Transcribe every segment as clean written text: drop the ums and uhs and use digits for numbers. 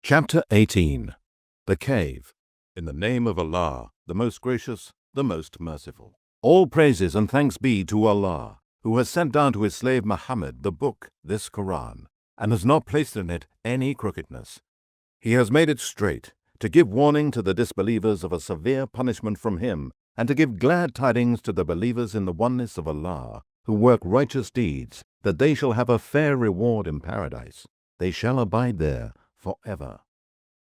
Chapter 18. The Cave. In the name of Allah, the most gracious, the most merciful. All praises and thanks be to Allah, who has sent down to his slave Muhammad the book, this Quran, and has not placed in it any crookedness. He has made it straight, to give warning to the disbelievers of a severe punishment from him, and to give glad tidings to the believers in the oneness of Allah, who work righteous deeds, that they shall have a fair reward in paradise. They shall abide there forever.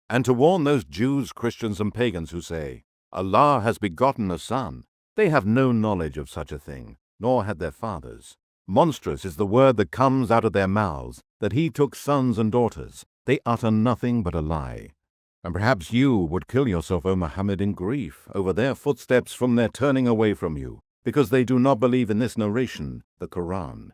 And to warn those Jews, Christians, and pagans who say, Allah has begotten a son. They have no knowledge of such a thing, nor had their fathers. Monstrous is the word that comes out of their mouths, that he took sons and daughters. They utter nothing but a lie. And perhaps you would kill yourself, O Muhammad, in grief over their footsteps from their turning away from you, because they do not believe in this narration, the Quran.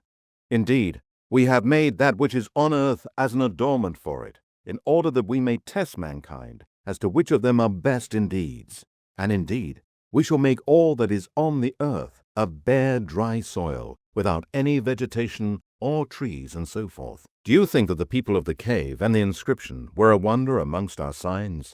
Indeed, we have made that which is on earth as an adornment for it, in order that we may test mankind as to which of them are best in deeds. And indeed, we shall make all that is on the earth a bare, dry soil, without any vegetation or trees and so forth. Do you think that the people of the cave and the inscription were a wonder amongst our signs?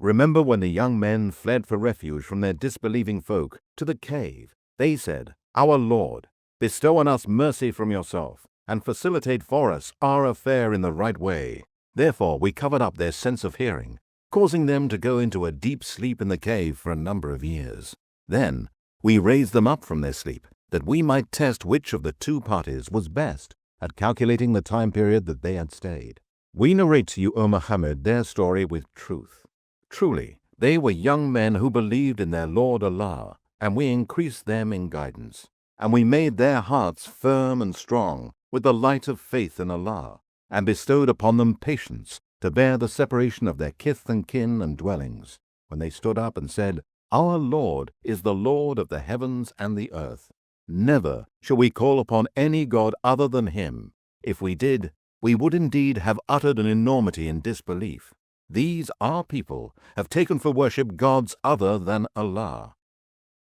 Remember when the young men fled for refuge from their disbelieving folk to the cave. They said, Our Lord, bestow on us mercy from yourself, and facilitate for us our affair in the right way. Therefore we covered up their sense of hearing, causing them to go into a deep sleep in the cave for a number of years. Then we raised them up from their sleep, that we might test which of the two parties was best at calculating the time period that they had stayed. We narrate to you, O Muhammad, their story with truth. Truly, they were young men who believed in their Lord Allah, and we increased them in guidance. And we made their hearts firm and strong with the light of faith in Allah, and bestowed upon them patience to bear the separation of their kith and kin and dwellings, when they stood up and said, Our Lord is the Lord of the heavens and the earth. Never shall we call upon any god other than him. If we did, we would indeed have uttered an enormity in disbelief. These, our people, have taken for worship gods other than Allah.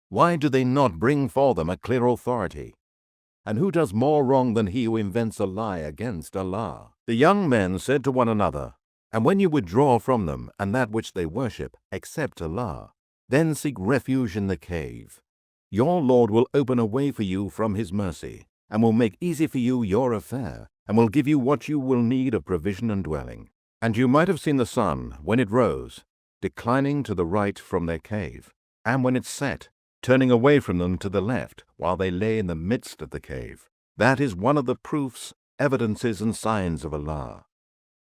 Why do they not bring for them a clear authority? And who does more wrong than he who invents a lie against Allah? The young men said to one another, And when you withdraw from them and that which they worship, except Allah, then seek refuge in the cave. Your Lord will open a way for you from his mercy, and will make easy for you your affair, and will give you what you will need of provision and dwelling. And you might have seen the sun, when it rose, declining to the right from their cave, and when it set, turning away from them to the left, while they lay in the midst of the cave. That is one of the proofs, evidences, and signs of Allah.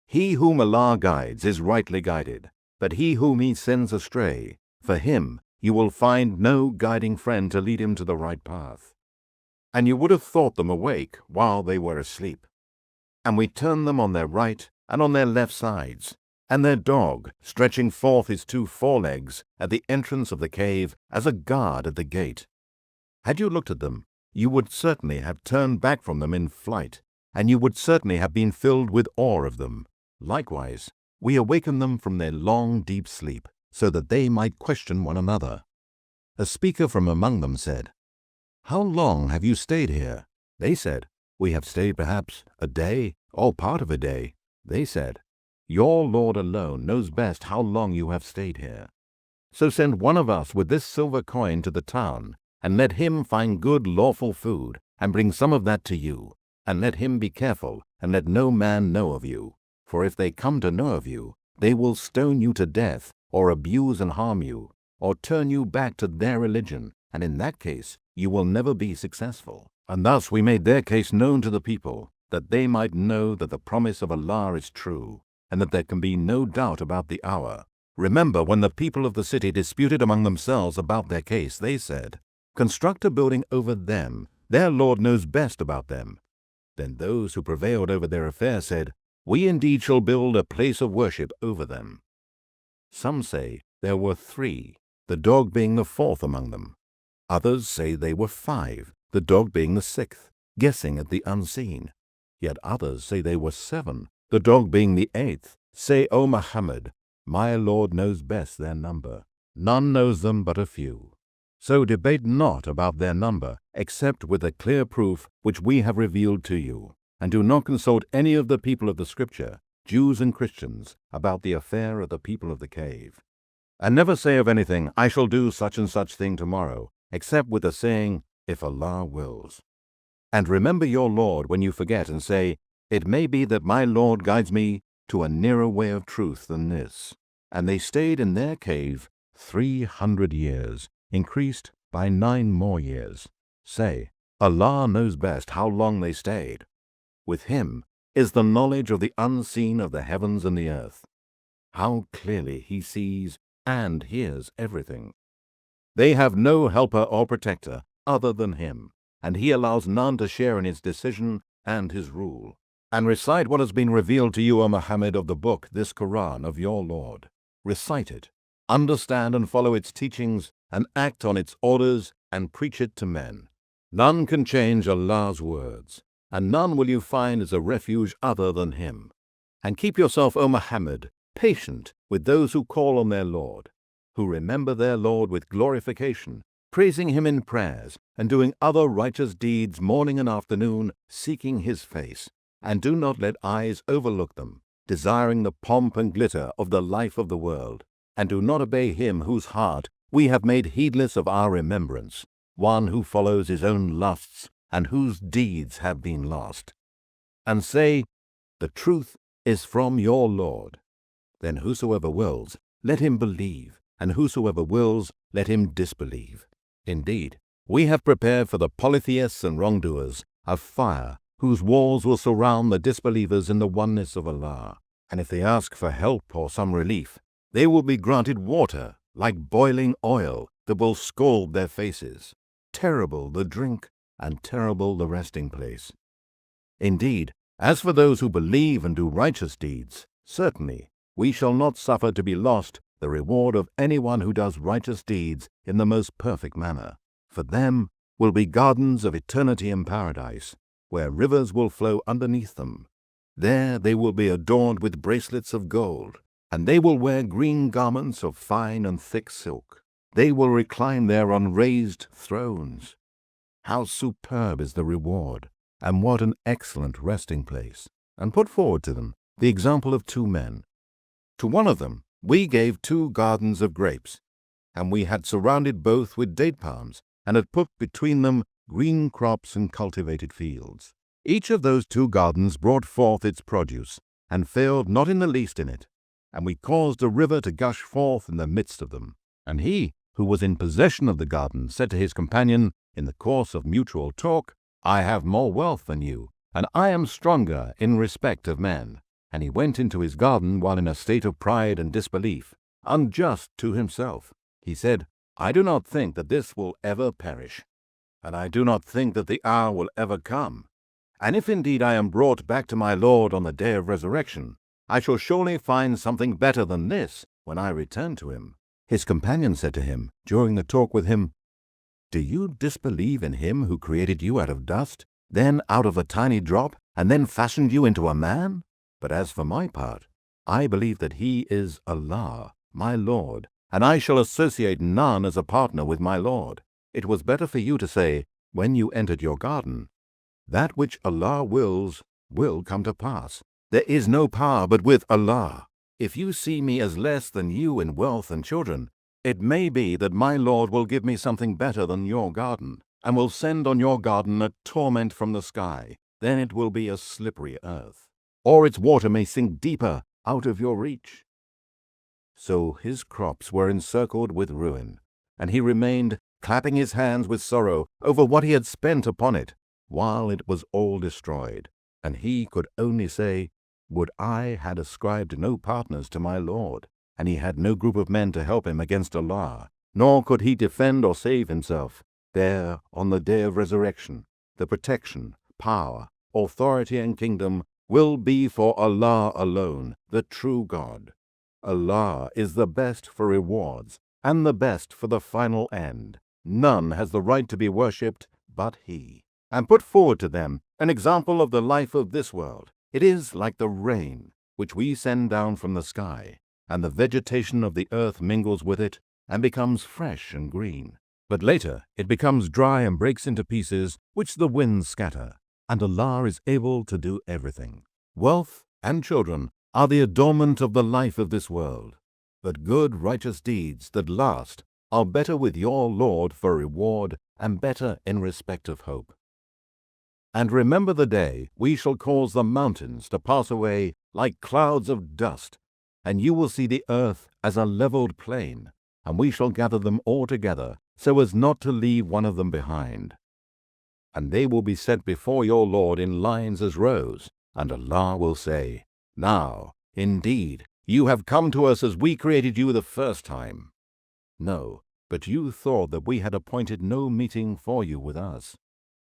He whom Allah guides is rightly guided, but he whom he sends astray, for him you will find no guiding friend to lead him to the right path. And you would have thought them awake while they were asleep. And we turned them on their right and on their left sides, and their dog, stretching forth his two forelegs at the entrance of the cave as a guard at the gate. Had you looked at them, you would certainly have turned back from them in flight, and you would certainly have been filled with awe of them. Likewise, we awakened them from their long, deep sleep, so that they might question one another. A speaker from among them said, How long have you stayed here? They said, We have stayed perhaps a day, or part of a day. They said, Your Lord alone knows best how long you have stayed here. So send one of us with this silver coin to the town, and let him find good lawful food, and bring some of that to you, and let him be careful, and let no man know of you. For if they come to know of you, they will stone you to death, or abuse and harm you, or turn you back to their religion, and in that case you will never be successful. And thus we made their case known to the people, that they might know that the promise of Allah is true, and that there can be no doubt about the hour. Remember when the people of the city disputed among themselves about their case, they said, Construct a building over them, their Lord knows best about them. Then those who prevailed over their affair said, We indeed shall build a place of worship over them. Some say there were 3, the dog being the 4th among them. Others say they were 5, the dog being the 6th, guessing at the unseen. Yet others say they were 7, the dog being the 8th. Say, O Muhammad, my Lord knows best their number. None knows them but a few. So debate not about their number, except with a clear proof which we have revealed to you. And do not consult any of the people of the Scripture, Jews and Christians, about the affair of the people of the cave. And never say of anything, I shall do such and such thing tomorrow, except with the saying, if Allah wills. And remember your Lord when you forget and say, it may be that my Lord guides me to a nearer way of truth than this. And they stayed in their cave 300 years, increased by 9 more years. Say, Allah knows best how long they stayed. With Him is the knowledge of the unseen of the heavens and the earth. How clearly He sees and hears everything. They have no helper or protector other than Him, and He allows none to share in His decision and His rule. And recite what has been revealed to you, O Muhammad, of the book, this Quran of your Lord. Recite it, understand and follow its teachings, and act on its orders, and preach it to men. None can change Allah's words, and none will you find as a refuge other than Him. And keep yourself, O Muhammad, patient with those who call on their Lord, who remember their Lord with glorification, praising Him in prayers, and doing other righteous deeds morning and afternoon, seeking His face. And do not let eyes overlook them, desiring the pomp and glitter of the life of the world. And do not obey him whose heart we have made heedless of our remembrance, one who follows his own lusts, and whose deeds have been lost. And say, the truth is from your Lord. Then whosoever wills, let him believe, and whosoever wills, let him disbelieve. Indeed, we have prepared for the polytheists and wrongdoers a fire, whose walls will surround the disbelievers in the oneness of Allah. And if they ask for help or some relief, they will be granted water like boiling oil that will scald their faces. Terrible the drink and terrible the resting place. Indeed, as for those who believe and do righteous deeds, certainly we shall not suffer to be lost the reward of anyone who does righteous deeds in the most perfect manner. For them will be gardens of eternity in paradise, where rivers will flow underneath them. There they will be adorned with bracelets of gold, and they will wear green garments of fine and thick silk. They will recline there on raised thrones. How superb is the reward, and what an excellent resting place! And put forward to them the example of 2 men. To one of them we gave 2 gardens of grapes, and we had surrounded both with date palms, and had put between them green crops and cultivated fields. Each of those 2 gardens brought forth its produce, and failed not in the least in it. And we caused a river to gush forth in the midst of them. And he, who was in possession of the garden, said to his companion, in the course of mutual talk, I have more wealth than you, and I am stronger in respect of men. And he went into his garden while in a state of pride and disbelief, unjust to himself. He said, I do not think that this will ever perish, and I do not think that the hour will ever come. And if indeed I am brought back to my Lord on the day of resurrection, I shall surely find something better than this when I return to him. His companion said to him, during the talk with him, do you disbelieve in him who created you out of dust, then out of a tiny drop, and then fashioned you into a man? But as for my part, I believe that he is Allah, my Lord, and I shall associate none as a partner with my Lord. It was better for you to say, when you entered your garden, that which Allah wills will come to pass. There is no power but with Allah. If you see me as less than you in wealth and children, it may be that my Lord will give me something better than your garden, and will send on your garden a torment from the sky. Then it will be a slippery earth, or its water may sink deeper out of your reach. So his crops were encircled with ruin, and he remained clapping his hands with sorrow over what he had spent upon it, while it was all destroyed. And he could only say, would I had ascribed no partners to my Lord, and he had no group of men to help him against Allah, nor could he defend or save himself. There, on the day of resurrection, the protection, power, authority, and kingdom will be for Allah alone, the true God. Allah is the best for rewards, and the best for the final end. None has the right to be worshipped but He. And put forward to them an example of the life of this world. It is like the rain, which we send down from the sky, and the vegetation of the earth mingles with it, and becomes fresh and green. But later it becomes dry and breaks into pieces, which the winds scatter. And Allah is able to do everything. Wealth and children are the adornment of the life of this world, but good righteous deeds that last are better with your Lord for reward and better in respect of hope. And remember the day we shall cause the mountains to pass away like clouds of dust, and you will see the earth as a leveled plain, and we shall gather them all together, so as not to leave one of them behind. And they will be set before your Lord in lines as rows, and Allah will say, Now, indeed, you have come to us as we created you the first time. No, but you thought that we had appointed no meeting for you with us.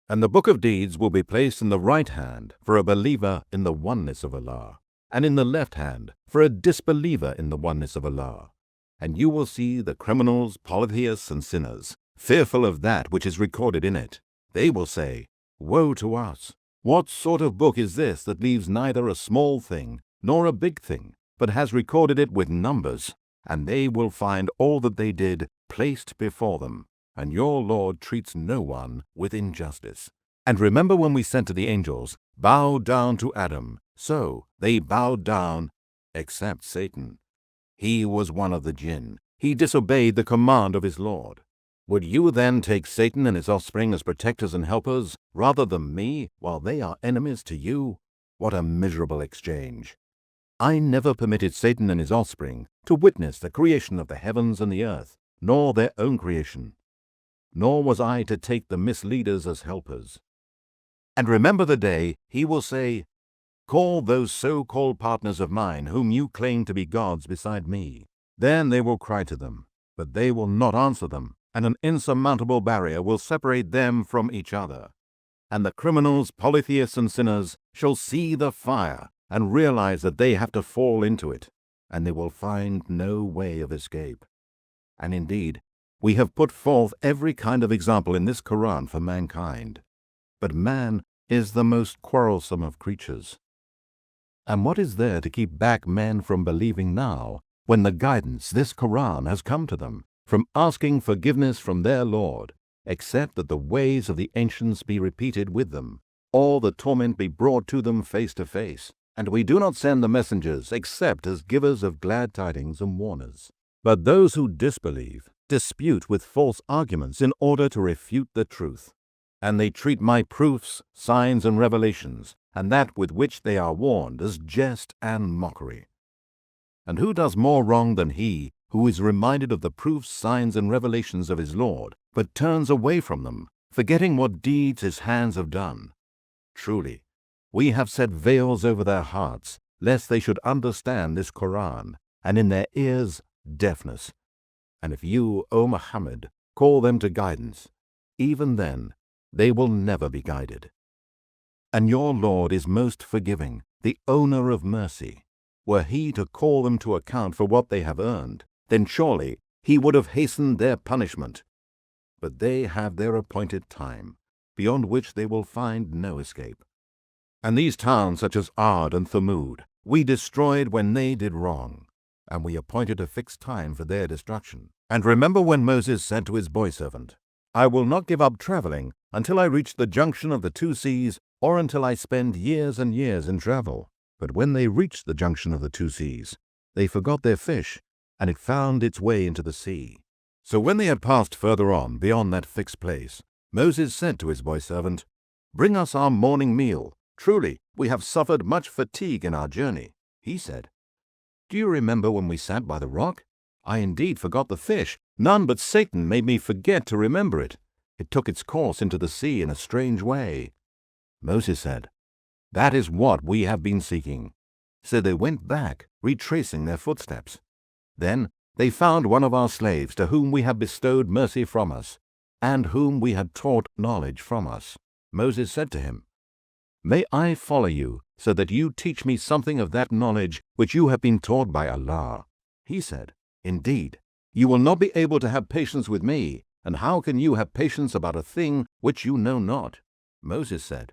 And the book of deeds will be placed in the right hand for a believer in the oneness of Allah, and in the left hand for a disbeliever in the oneness of Allah. And you will see the criminals, polytheists, and sinners, fearful of that which is recorded in it. They will say, Woe to us! What sort of book is this that leaves neither a small thing nor a big thing, but has recorded it with numbers? And they will find all that they did placed before them, and your Lord treats no one with injustice. And remember when we said to the angels, Bow down to Adam. So they bowed down, except Satan. He was one of the jinn. He disobeyed the command of his Lord. Would you then take Satan and his offspring as protectors and helpers, rather than me, while they are enemies to you? What a miserable exchange! I never permitted Satan and his offspring to witness the creation of the heavens and the earth, nor their own creation. Nor was I to take the misleaders as helpers. And remember the day he will say, Call those so-called partners of mine whom you claim to be gods beside me. Then they will cry to them, but they will not answer them, and an insurmountable barrier will separate them from each other. And the criminals, polytheists, and sinners shall see the fire and realize that they have to fall into it, and they will find no way of escape. And indeed, we have put forth every kind of example in this Quran for mankind. But man is the most quarrelsome of creatures. And what is there to keep back men from believing now, when the guidance, this Quran, has come to them, from asking forgiveness from their Lord, except that the ways of the ancients be repeated with them, or the torment be brought to them face to face? And we do not send the messengers except as givers of glad tidings and warners. But those who disbelieve dispute with false arguments in order to refute the truth. And they treat my proofs, signs, and revelations, and that with which they are warned, as jest and mockery. And who does more wrong than he who is reminded of the proofs, signs, and revelations of his Lord, but turns away from them, forgetting what deeds his hands have done? Truly, we have set veils over their hearts, lest they should understand this Quran, and in their ears deafness. And if you, O Muhammad, call them to guidance, even then they will never be guided. And your Lord is most forgiving, the owner of mercy. Were he to call them to account for what they have earned, then surely he would have hastened their punishment. But they have their appointed time, beyond which they will find no escape. And these towns such as Ad and Thamud we destroyed when they did wrong, and we appointed a fixed time for their destruction. And remember when Moses said to his boy-servant, I will not give up traveling until I reach the junction of the two seas, or until I spend years and years in travel. But when they reached the junction of the two seas, they forgot their fish, and it found its way into the sea. So when they had passed further on beyond that fixed place, Moses said to his boy-servant, Bring us our morning meal. Truly, we have suffered much fatigue in our journey. He said, Do you remember when we sat by the rock? I indeed forgot the fish. None but Satan made me forget to remember it. It took its course into the sea in a strange way. Moses said, That is what we have been seeking. So they went back, retracing their footsteps. Then they found one of our slaves to whom we had bestowed mercy from us, and whom we had taught knowledge from us. Moses said to him, May I follow you, so that you teach me something of that knowledge which you have been taught by Allah? He said, Indeed, you will not be able to have patience with me, and how can you have patience about a thing which you know not? Moses said,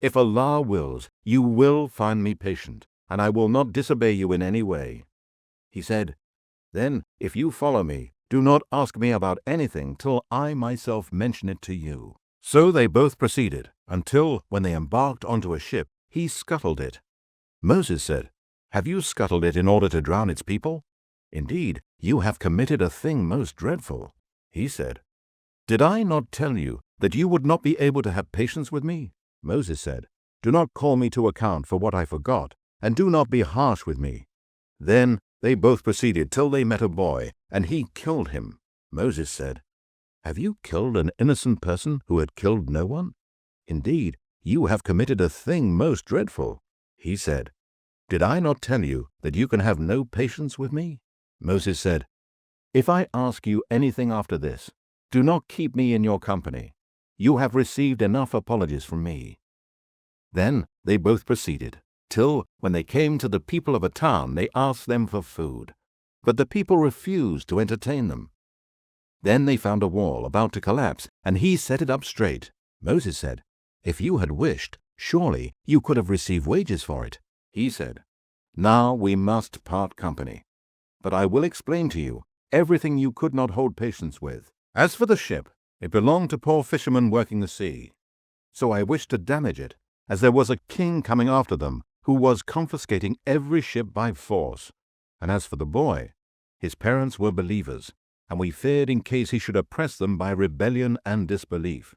If Allah wills, you will find me patient, and I will not disobey you in any way. He said, Then, if you follow me, do not ask me about anything till I myself mention it to you. So they both proceeded, until, when they embarked onto a ship, he scuttled it. Moses said, Have you scuttled it in order to drown its people? Indeed, you have committed a thing most dreadful." He said, "Did I not tell you that you would not be able to have patience with me?" Moses said, "Do not call me to account for what I forgot, and do not be harsh with me." Then they both proceeded till they met a boy, and he killed him. Moses said, "Have you killed an innocent person who had killed no one? Indeed, you have committed a thing most dreadful." He said, "Did I not tell you that you can have no patience with me?" Moses said, "If I ask you anything after this, do not keep me in your company. You have received enough apologies from me." Then they both proceeded, till, when they came to the people of a town, they asked them for food. But the people refused to entertain them. Then they found a wall about to collapse, and he set it up straight. Moses said, "If you had wished, surely you could have received wages for it." He said, "Now we must part company. But I will explain to you everything you could not hold patience with. As for the ship, it belonged to poor fishermen working the sea. So I wished to damage it, as there was a king coming after them, who was confiscating every ship by force. And as for the boy, his parents were believers, and we feared in case he should oppress them by rebellion and disbelief.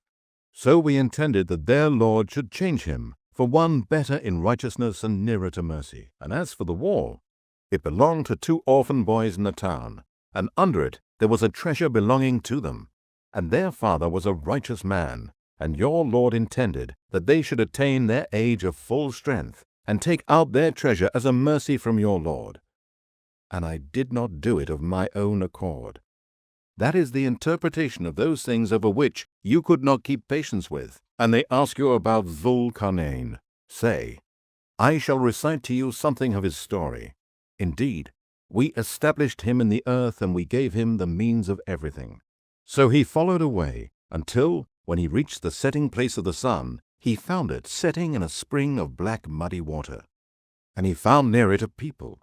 So we intended that their Lord should change him for one better in righteousness and nearer to mercy. And as for the wall, it belonged to 2 orphan boys in the town, and under it there was a treasure belonging to them. And their father was a righteous man, and your Lord intended that they should attain their age of full strength, and take out their treasure as a mercy from your Lord. And I did not do it of my own accord. That is the interpretation of those things over which you could not keep patience with. And they ask you about Dhul-Qarnayn. Say, I shall recite to you something of his story. Indeed, we established him in the earth, and we gave him the means of everything. So he followed away, until, when he reached the setting place of the sun, he found it setting in a spring of black muddy water. And he found near it a people.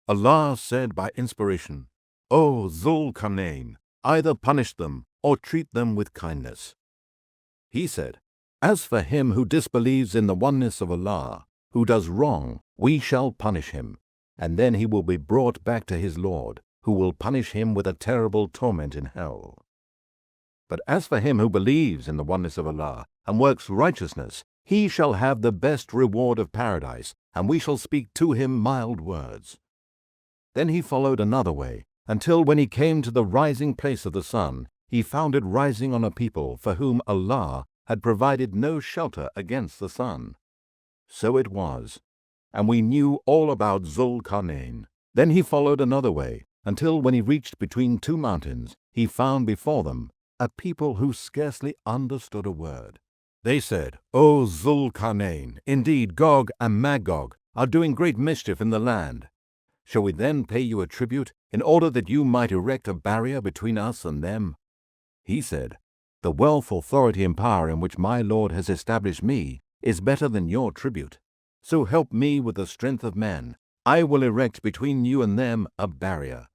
Allah said by inspiration, "O Dhul-Qarnayn, either punish them or treat them with kindness." He said, "As for him who disbelieves in the oneness of Allah, who does wrong, we shall punish him, and then he will be brought back to his Lord, who will punish him with a terrible torment in hell. But as for him who believes in the oneness of Allah and works righteousness, he shall have the best reward of paradise, and we shall speak to him mild words." Then he followed another way, until when he came to the rising place of the sun, he found it rising on a people for whom Allah had provided no shelter against the sun. So it was, and we knew all about Dhul-Qarnayn. Then he followed another way, until when he reached between 2 mountains, he found before them a people who scarcely understood a word. They said, "O Dhul-Qarnayn, indeed Gog and Magog are doing great mischief in the land. Shall we then pay you a tribute, in order that you might erect a barrier between us and them?" He said, "The wealth, authority, and power in which my Lord has established me is better than your tribute. So help me with the strength of men. I will erect between you and them a barrier.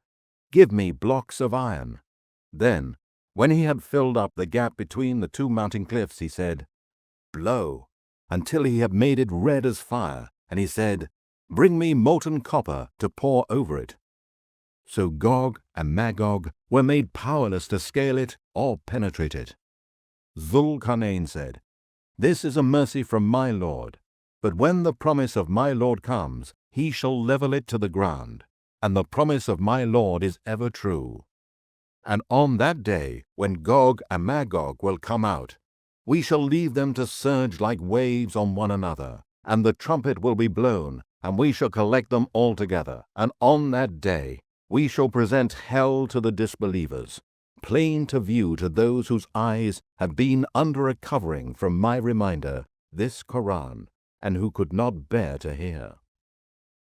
Give me blocks of iron." Then, when he had filled up the gap between the 2 mountain cliffs, he said, "Blow," until he had made it red as fire, and he said, "Bring me molten copper to pour over it." So Gog and Magog were made powerless to scale it or penetrate it. Dhul-Qarnayn said, "This is a mercy from my Lord, but when the promise of my Lord comes, he shall level it to the ground, and the promise of my Lord is ever true. And on that day, when Gog and Magog will come out, we shall leave them to surge like waves on one another, and the trumpet will be blown, and we shall collect them all together. And on that day we shall present hell to the disbelievers, plain to view to those whose eyes have been under a covering from my reminder, this Quran, and who could not bear to hear.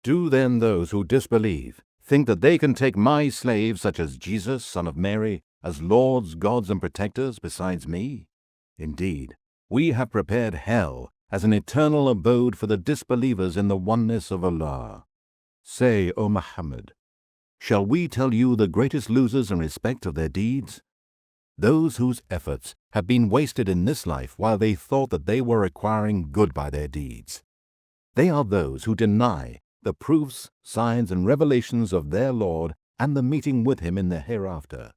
Do then those who disbelieve think that they can take my slaves, such as Jesus, son of Mary, as lords, gods, and protectors besides me? Indeed, we have prepared hell as an eternal abode for the disbelievers in the oneness of Allah. Say, O Muhammad, shall we tell you the greatest losers in respect of their deeds? Those whose efforts have been wasted in this life while they thought that they were acquiring good by their deeds. They are those who deny the proofs, signs, and revelations of their Lord and the meeting with him in the hereafter.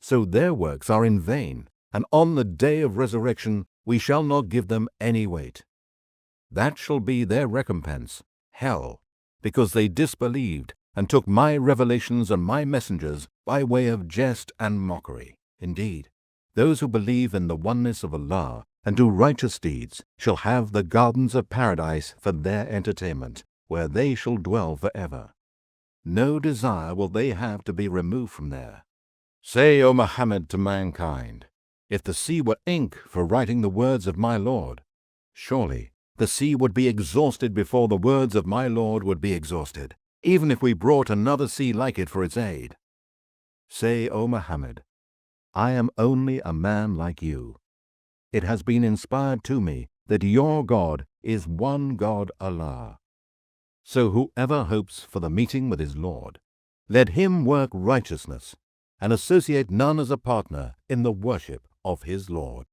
So their works are in vain, and on the day of resurrection we shall not give them any weight. That shall be their recompense, hell, because they disbelieved and took my revelations and my messengers by way of jest and mockery. Indeed, those who believe in the oneness of Allah and do righteous deeds shall have the gardens of paradise for their entertainment, where they shall dwell forever. No desire will they have to be removed from there. Say, O Muhammad, to mankind, if the sea were ink for writing the words of my Lord, surely the sea would be exhausted before the words of my Lord would be exhausted, even if we brought another sea like it for its aid. Say, O Muhammad, I am only a man like you. It has been inspired to me that your God is one God, Allah. So whoever hopes for the meeting with his Lord, let him work righteousness and associate none as a partner in the worship of his Lord.